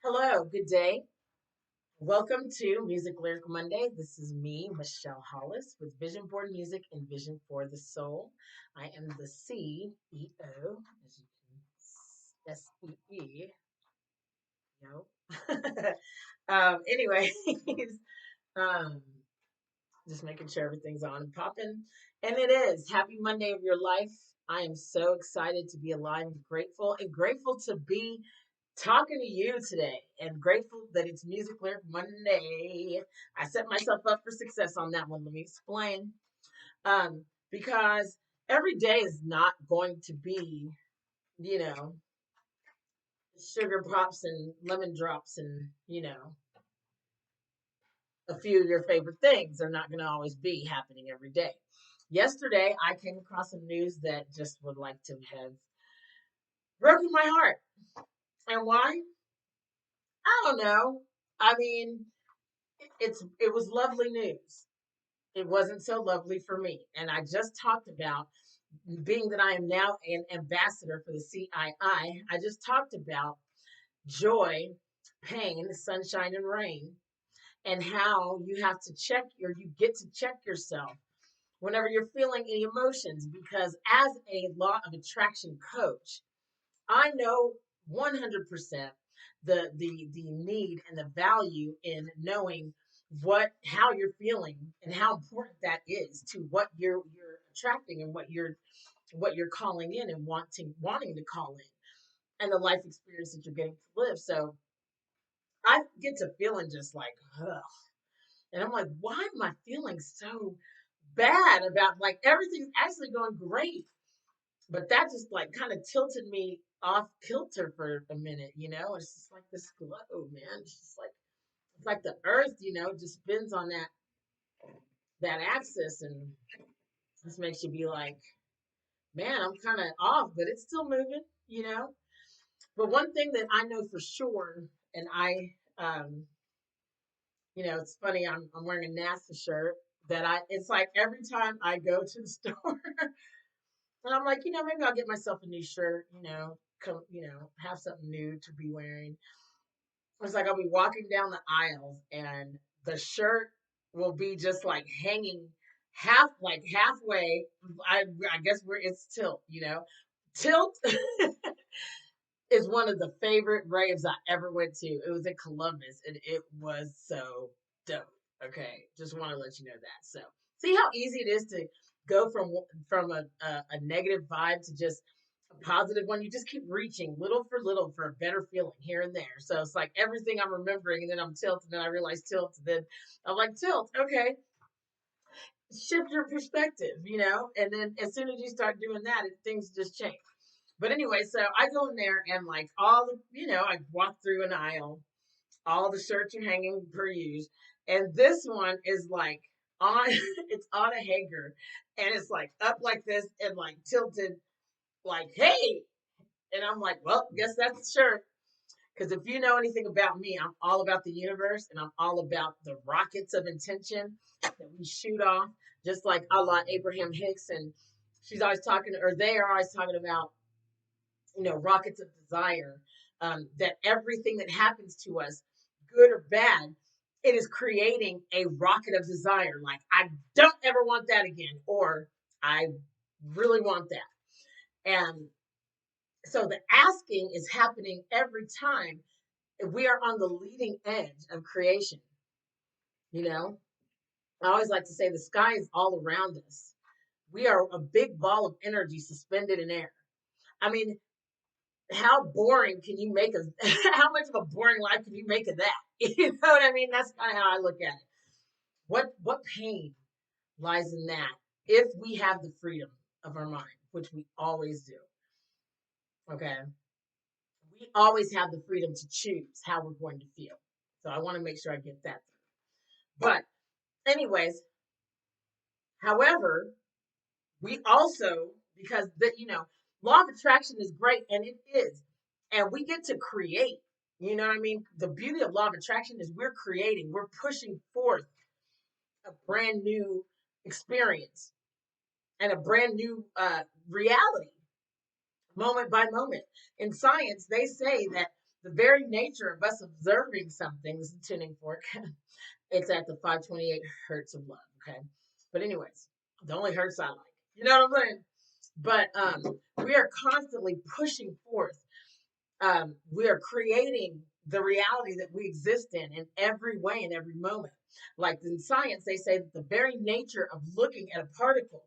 Hello, good day. Welcome to Music Lyrical Monday. This is me, Michelle Hollis, with Vision Board Music and Vision for the Soul. I am the CEO, as you can SEE, no. Anyways, um, just making sure everything's on and popping. And it is. Happy Monday of your life. I am so excited to be alive and grateful to be talking to you today and grateful that it's Music Lyric Monday. I set myself up for success on that one. Let me explain. Because every day is not going to be, you know, sugar pops and lemon drops and, a few of your favorite things are not going to always be happening every day. Yesterday, I came across some news that just would like to have broken my heart. And why? I don't know. I mean, it was lovely news. It wasn't so lovely for me. And I just talked about being that I am now an ambassador for the CII. I just talked about joy, pain, sunshine, and rain, and how you have to check you get to check yourself whenever you're feeling any emotions. Because as a law of attraction coach, I know 100% the need and the value in knowing how you're feeling and how important that is to what you're attracting and what you're calling in and wanting to call in and the life experience that you're getting to live. So I get to feeling just like, ugh. And I'm like, why am I feeling so bad about like everything's actually going great? But that just like kind of tilted me off kilter for a minute, It's just like this glow, man. It's like the earth, just spins on that axis and this makes you be like, man, I'm kind of off, but it's still moving. But one thing that I know for sure, and it's funny, I'm wearing a NASA shirt it's like every time I go to the store and I'm like, maybe I'll get myself a new shirt, come, have something new to be wearing. It's like I'll be walking down the aisles and the shirt will be just like hanging halfway. I guess it's tilt. Tilt is one of the favorite raves I ever went to. It was in Columbus and it was so dope. Okay. Just want to let you know that. So see how easy it is to go from a negative vibe to just a positive one. You just keep reaching little for a better feeling here and there. So it's like everything I'm remembering, and then I'm tilted, and then I realize tilt, and then I'm like tilt. Okay, shift your perspective, and then as soon as you start doing that, things just change. But anyway, so I go in there and like I walk through an aisle, all the shirts are hanging per use, and this one is like on, it's on a hanger, and it's like up like this and like tilted, like hey, and I'm like, well, guess that's the shirt. Because if you know anything about me, I'm all about the universe and I'm all about the rockets of intention that we shoot off, just like a la Abraham Hicks. And she's always talking, or they are always talking about, rockets of desire, that everything that happens to us, good or bad, it is creating a rocket of desire. Like, I don't ever want that again, or I really want that. And so the asking is happening every time we are on the leading edge of creation. You know, I always like to say the sky is all around us. We are a big ball of energy suspended in air. I mean, how boring can you make of how much of a boring life can you make of that? You know what I mean? That's kind of how I look at it. What pain lies in that if we have the freedom of our mind, which we always do. Okay. We always have the freedom to choose how we're going to feel. So I want to make sure I get that through. But anyways, however, we also, because law of attraction is great and it is, and we get to create. You know what I mean? The beauty of law of attraction is we're pushing forth a brand new experience and a brand new reality, moment by moment. In science, they say that the very nature of us observing something, this is a tuning fork. It's at the 528 hertz of love. Okay. But anyways, the only hertz I like. You know what I'm saying? But we are constantly pushing forth. We are creating the reality that we exist in every way, in every moment. Like in science, they say that the very nature of looking at a particle,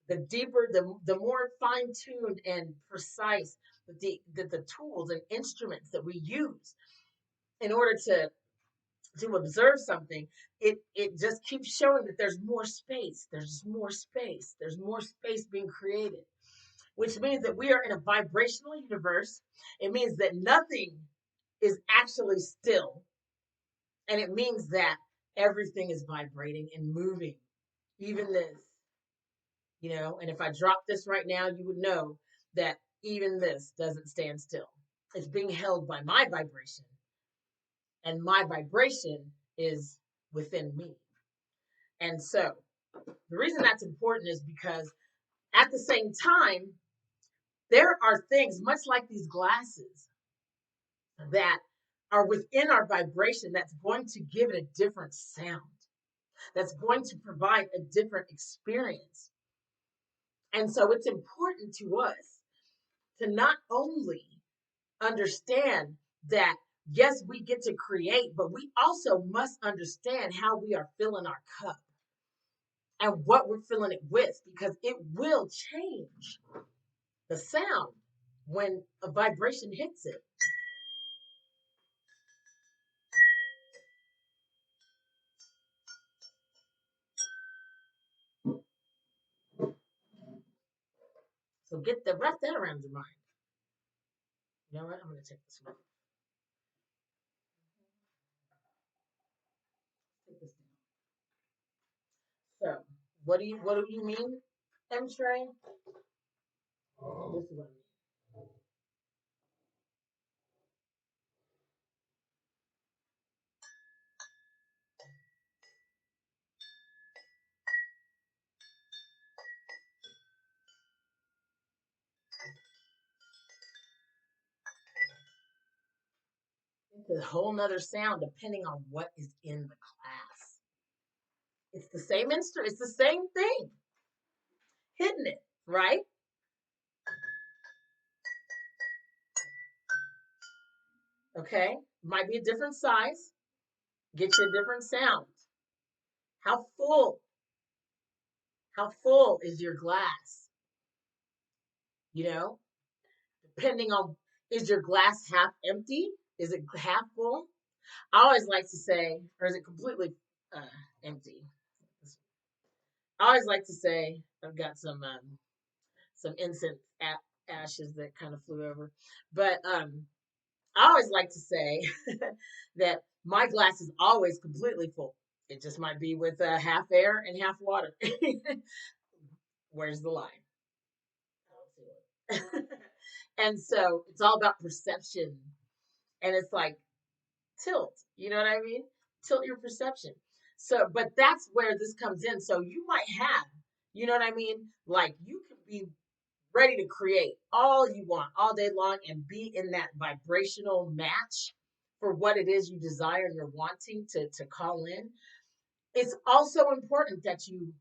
the deeper, the more fine-tuned and precise the tools and instruments that we use in order to observe something, it just keeps showing that there's more space, there's more space, there's more space being created, which means that we are in a vibrational universe. It means that nothing is actually still, and it means that everything is vibrating and moving, even this, and if I drop this right now, you would know that even this doesn't stand still. It's being held by my vibration, and my vibration is within me. And so the reason that's important is because at the same time, there are things, much like these glasses, that are within our vibration that's going to give it a different sound, that's going to provide a different experience. And so it's important to us to not only understand that, yes, we get to create, but we also must understand how we are filling our cup and what we're filling it with, because it will change the sound when a vibration hits it. So wrap that around your mind. You know what? I'm going to take this one. Take this down. So, what do you mean, Emtre? This is what I mean. It's a whole nother sound depending on what is in the class. It's the same instrument. It's the same thing. Hitting it, right? Okay. Might be a different size. Get you a different sound. How full? How full is your glass? Depending on, is your glass half empty? Is it half full? I always like to say, or is it completely empty? I always like to say, I've got some incense ashes that kind of flew over, but I always like to say that my glass is always completely full. It just might be with half air and half water. Where's the line? And so it's all about perception, and it's like tilt. You know what I mean? Tilt your perception. So, but that's where this comes in. So you might have, you know what I mean? Like you could be ready to create all you want all day long and be in that vibrational match for what it is you desire and you're wanting to call in. It's also important that you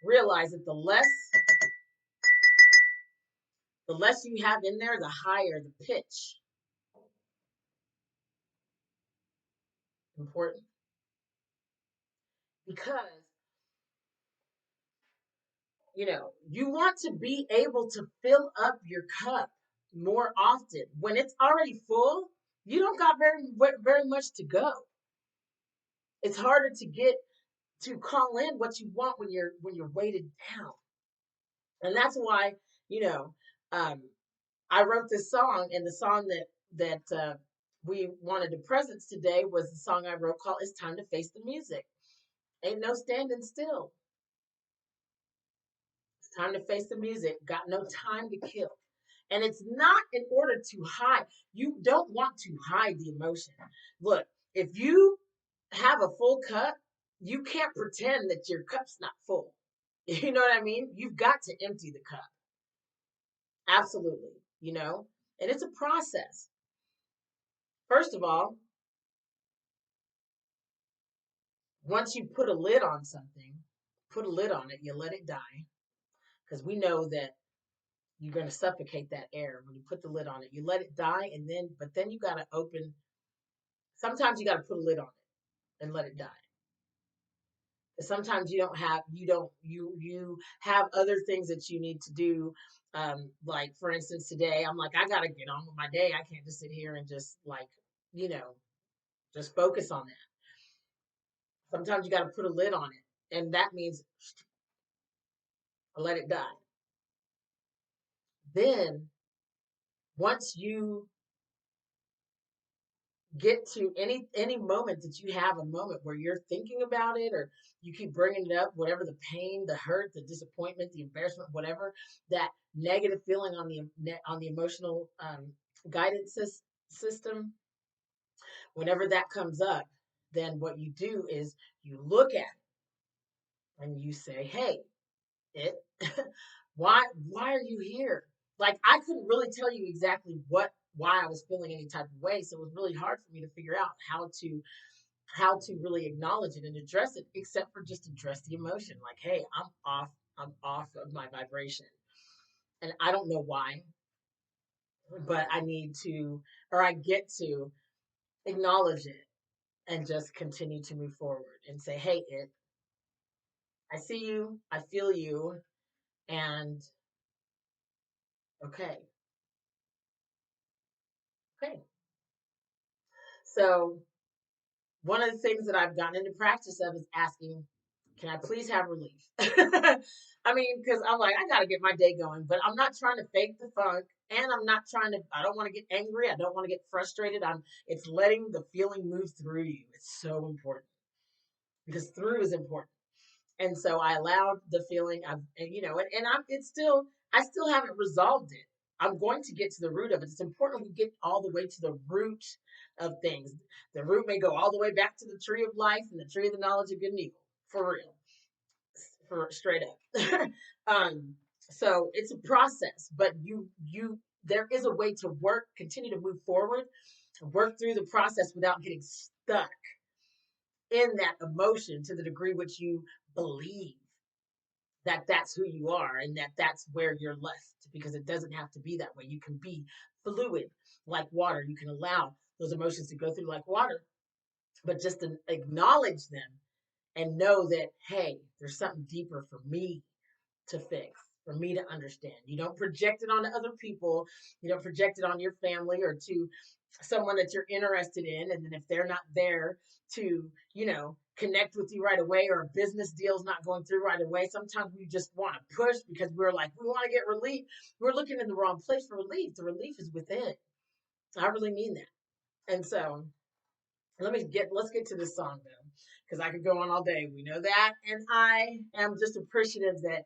realize that the less you have in there, the higher the pitch. Important. Because, you want to be able to fill up your cup more often. When it's already full, you don't got very much to go. It's harder to get to call in what you want when you're weighted down. And that's why, you know, um, I wrote this song, and the song that we wanted to presence today was the song I wrote called "It's Time to Face the Music." Ain't no standing still. It's time to face the music. Got no time to kill. And it's not in order to hide. You don't want to hide the emotion. Look, if you have a full cup, you can't pretend that your cup's not full. You know what I mean? You've got to empty the cup. Absolutely. And it's a process. First of all, once you put a lid on something, put a lid on it, you let it die. Because we know that you're going to suffocate that air when you put the lid on it. You let it die, but then you got to open. Sometimes you got to put a lid on it and let it die. Sometimes you have other things that you need to do. Like for instance, today I'm like, I got to get on with my day. I can't just sit here and just like, you know, just focus on that. Sometimes you got to put a lid on it, and that means let it die. Then once you get to any moment that you have a moment where you're thinking about it, or you keep bringing it up, whatever the pain, the hurt, the disappointment, the embarrassment, whatever that negative feeling on the emotional guidance system, whenever that comes up, then what you do is you look at it and you say, hey, it why are you here? Like, I couldn't really tell you exactly why I was feeling any type of way, so it was really hard for me to figure out how to really acknowledge it and address it, except for just address the emotion, like, hey, I'm off of my vibration, and I don't know why, but I need to, or I get to acknowledge it and just continue to move forward and say, hey, I see you, I feel you, and okay. Okay. So one of the things that I've gotten into practice of is asking, can I please have relief? I mean, because I'm like, I got to get my day going, but I'm not trying to fake the funk, and I don't want to get angry. I don't want to get frustrated. It's letting the feeling move through you. It's so important, because through is important. And so I allowed the feeling of, I still haven't resolved it. I'm going to get to the root of it. It's important we get all the way to the root of things. The root may go all the way back to the tree of life and the tree of the knowledge of good and evil, for real, for straight up. um, so it's a process, but there is a way to continue to move forward, work through the process without getting stuck in that emotion to the degree which you believe that that's who you are and that that's where you're left, because it doesn't have to be that way. You can be fluid like water. You can allow those emotions to go through like water, but just to acknowledge them and know that, hey, there's something deeper for me to fix, for me to understand. You don't project it onto other people. You don't project it on your family or to someone that you're interested in. And then if they're not there to, connect with you right away, or a business deal's not going through right away, sometimes we just want to push because we're like, we want to get relief. We're looking in the wrong place for relief. The relief is within. I really mean that. And so let's get to this song though, because I could go on all day. We know that. And I am just appreciative that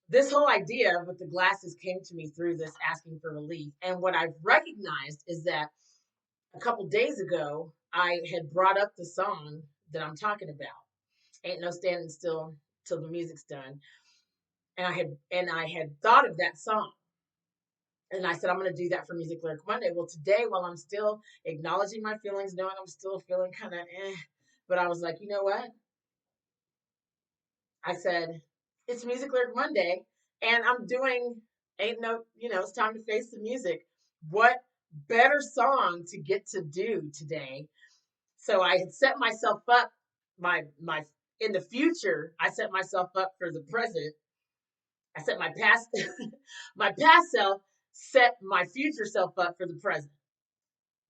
this whole idea with the glasses came to me through this asking for relief. And what I've recognized is that a couple days ago, I had brought up the song that I'm talking about. Ain't no standing still till the music's done. And I had thought of that song. And I said, I'm going to do that for Music Lyric Monday. Well, today, while I'm still acknowledging my feelings, knowing I'm still feeling kind of but I was like, you know what? I said, it's Music Lyric Monday, and I'm doing Ain't No, it's time to face the music. What better song to get to do today? So I had set myself up, my in the future, I set myself up for the present. I set my past my past self set my future self up for the present.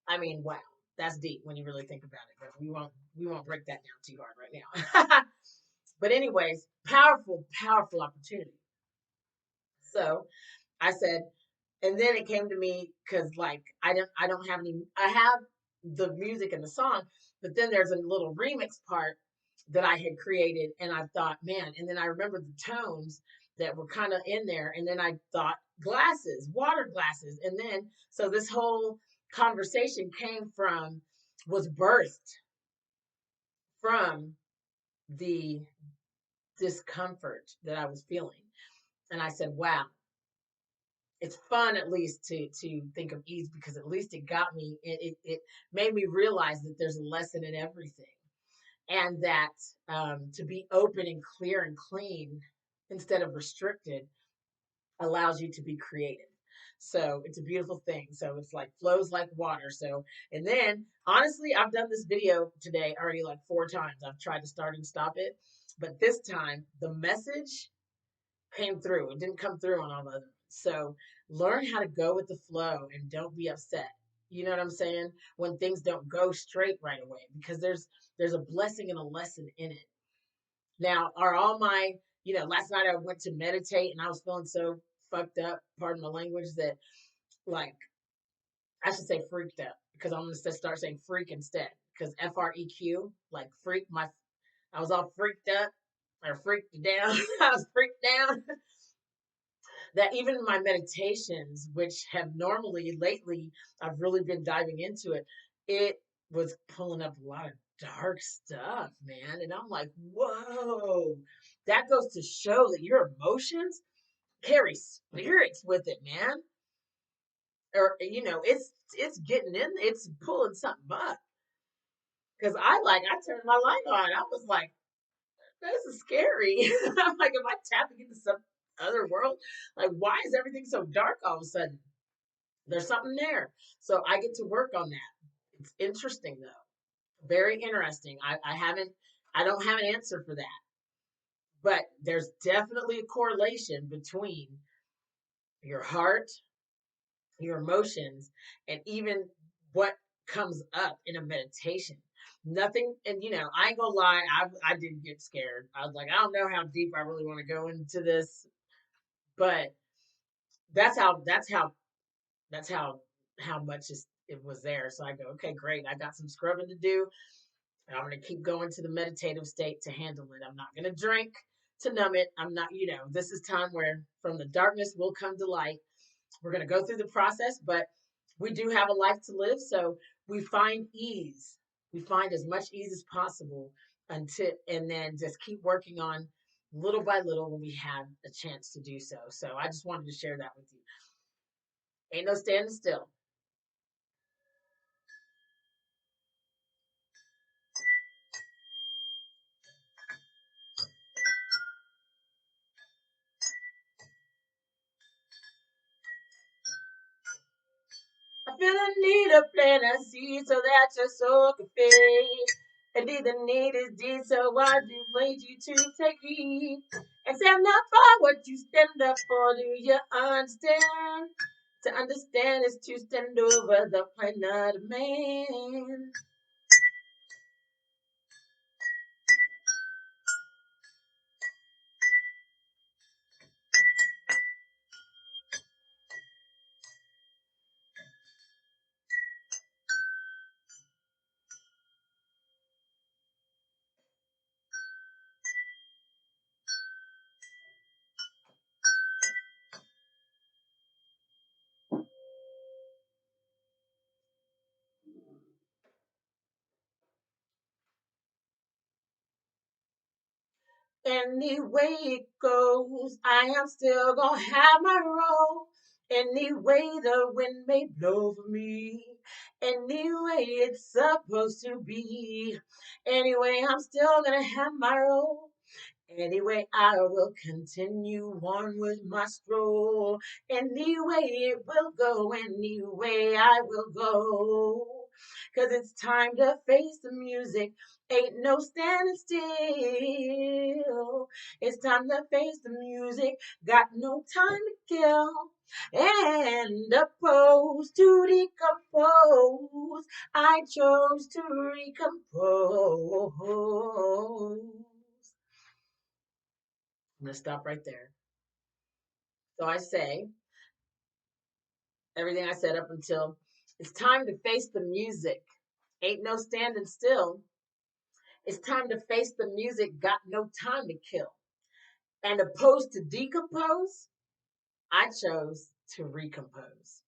I mean, wow, that's deep when you really think about it. But we won't break that down too hard right now. But anyways, powerful opportunity. So I said, and then it came to me because like I don't have any. I have the music and the song, but then there's a little remix part that I had created, and I thought, man. And then I remembered the tones that were kind of in there, and then I thought glasses, water glasses, and then so this whole conversation was birthed from the discomfort that I was feeling. And I said, wow, it's fun at least to think of ease, because at least it got me, it made me realize that there's a lesson in everything, and that to be open and clear and clean instead of restricted allows you to be creative. So it's a beautiful thing. So it's like flows like water. So, and then honestly, I've done this video today already like 4 times. I've tried to start and stop it, but this time the message came through. It didn't come through on all the other ones. So learn how to go with the flow and don't be upset. You know what I'm saying? When things don't go straight right away, because there's a blessing and a lesson in it. Now, are all my, last night I went to meditate and I was feeling so fucked up, pardon my language, that like I should say freaked up, because I'm gonna start saying freak instead. Because FREQ, like freak, I was all freaked up or freaked down. I was freaked down. That even my meditations, which have normally lately, I've really been diving into it, it was pulling up a lot of dark stuff, man. And I'm like, whoa, that goes to show that your emotions carry spirits with it, man. Or, it's getting in, it's pulling something up. Because I turned my light on. I was like, this is scary. I'm like, am I tapping into some other world? Like, why is everything so dark all of a sudden? There's something there. So I get to work on that. It's interesting though. Very interesting. I don't have an answer for that. But there's definitely a correlation between your heart, your emotions, and even what comes up in a meditation. Nothing, and I ain't gonna lie, I did get scared. I was like, I don't know how deep I really want to go into this, but that's how that's how that's how much it was there. So I go, okay, great. I got some scrubbing to do. And I'm going to keep going to the meditative state to handle it. I'm not going to drink to numb it. I'm not, this is time where from the darkness will come to light. We're going to go through the process, but we do have a life to live. So we find ease. We find as much ease as possible and then just keep working on little by little when we have a chance to do so. So I just wanted to share that with you. Ain't no standing still. I feel the need of planting a seed so that your soul can fade. Indeed, the need is deep, so I do need you to take heed. And stand up for what you stand up for. Do you understand? To understand is to stand over the planet of man. Any way it goes, I am still gonna have my role. Any way the wind may blow for me, any way it's supposed to be. Anyway, I'm still gonna have my role. Anyway, I will continue on with my stroll. Anyway, it will go. Anyway, I will go. 'Cause it's time to face the music. Ain't no standing still. It's time to face the music. Got no time to kill. And opposed to decompose, I chose to recompose. I'm going to stop right there. So I say everything I said up until it's time to face the music. Ain't no standing still. It's time to face the music. Got no time to kill. And opposed to decompose, I chose to recompose.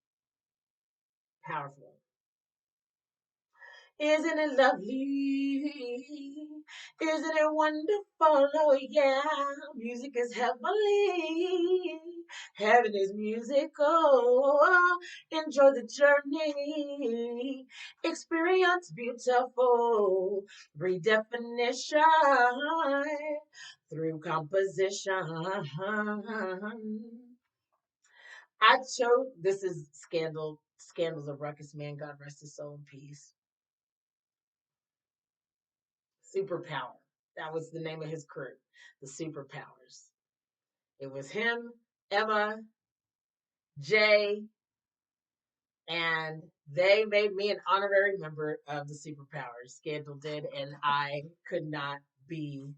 Powerful. Isn't it lovely? Isn't it wonderful? Oh yeah, music is heavenly. Heaven is musical. Enjoy the journey. Experience beautiful redefinition through composition. I chose this is Scandal. Scandals of Ruckus, man. God rest his soul in peace. Superpower. That was the name of his crew, the Superpowers. It was him, Emma, Jay, and they made me an honorary member of the Superpowers. Scandal did, and I could not be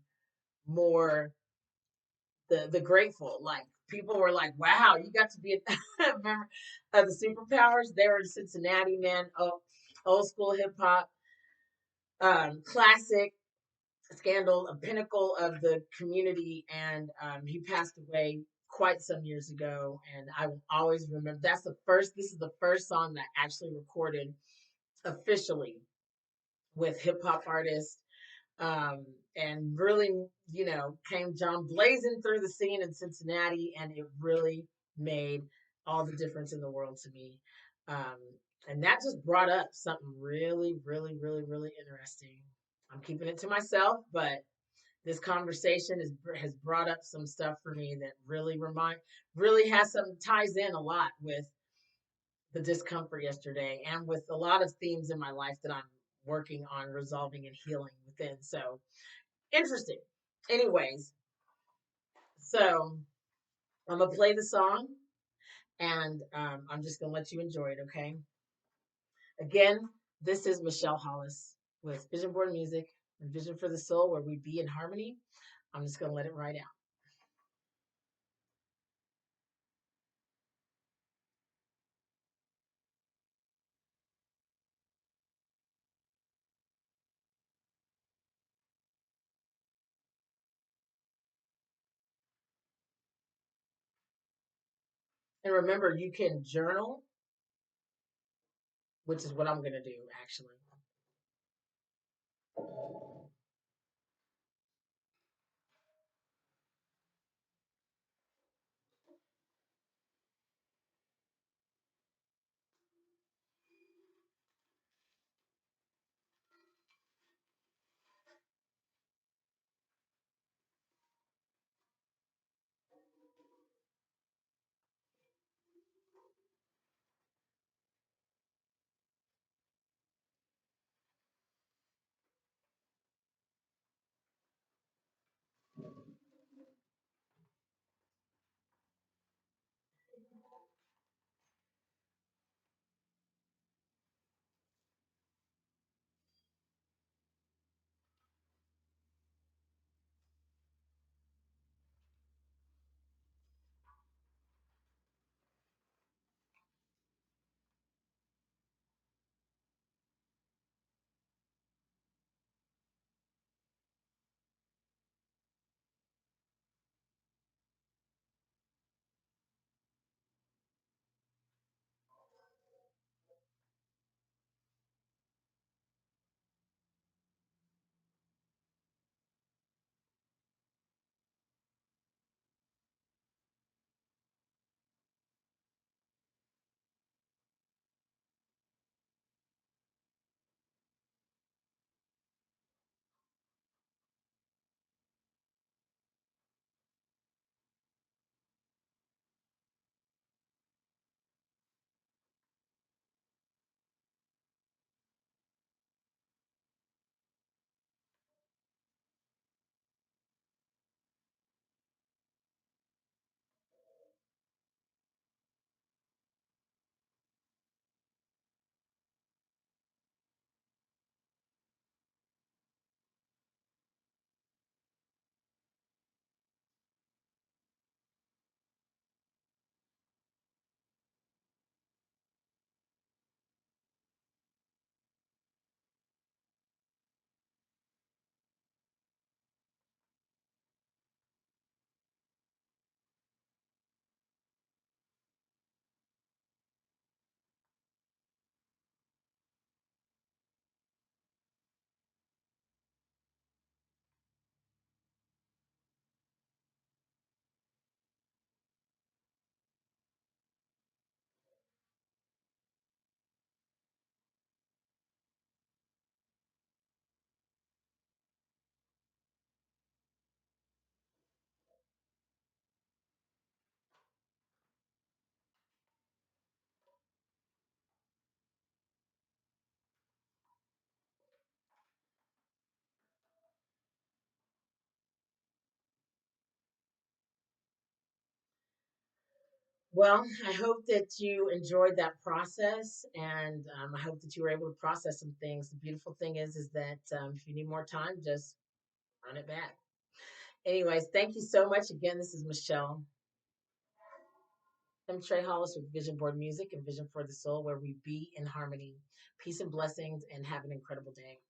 more the grateful. Like people were like, "Wow, you got to be a member of the Superpowers." They were in Cincinnati, man. Oh, old school hip hop, classic. Scandal, a pinnacle of the community, and he passed away quite some years ago. And I will always remember. That's the first. This is the first song that I actually recorded officially with hip hop artists, and really, came John blazing through the scene in Cincinnati, and it really made all the difference in the world to me. Um, and that just brought up something really, really, really, really interesting. I'm keeping it to myself, but this conversation has brought up some stuff for me that really has some ties in a lot with the discomfort yesterday and with a lot of themes in my life that I'm working on resolving and healing within. So interesting. Anyways, so I'm gonna play the song, and I'm just gonna let you enjoy it. Okay. Again, this is Michelle Hollis with Vision Board Music and Vision for the Soul, where we be in harmony. I'm just gonna let it ride out. And remember, you can journal, which is what I'm going to do actually. Well, I hope that you enjoyed that process, and I hope that you were able to process some things. The beautiful thing is that if you need more time, just run it back. Anyways, thank you so much again. This is Michelle Emtre Hollis with Vision Board Music and Vision for the Soul, where we be in harmony. Peace and blessings, and have an incredible day.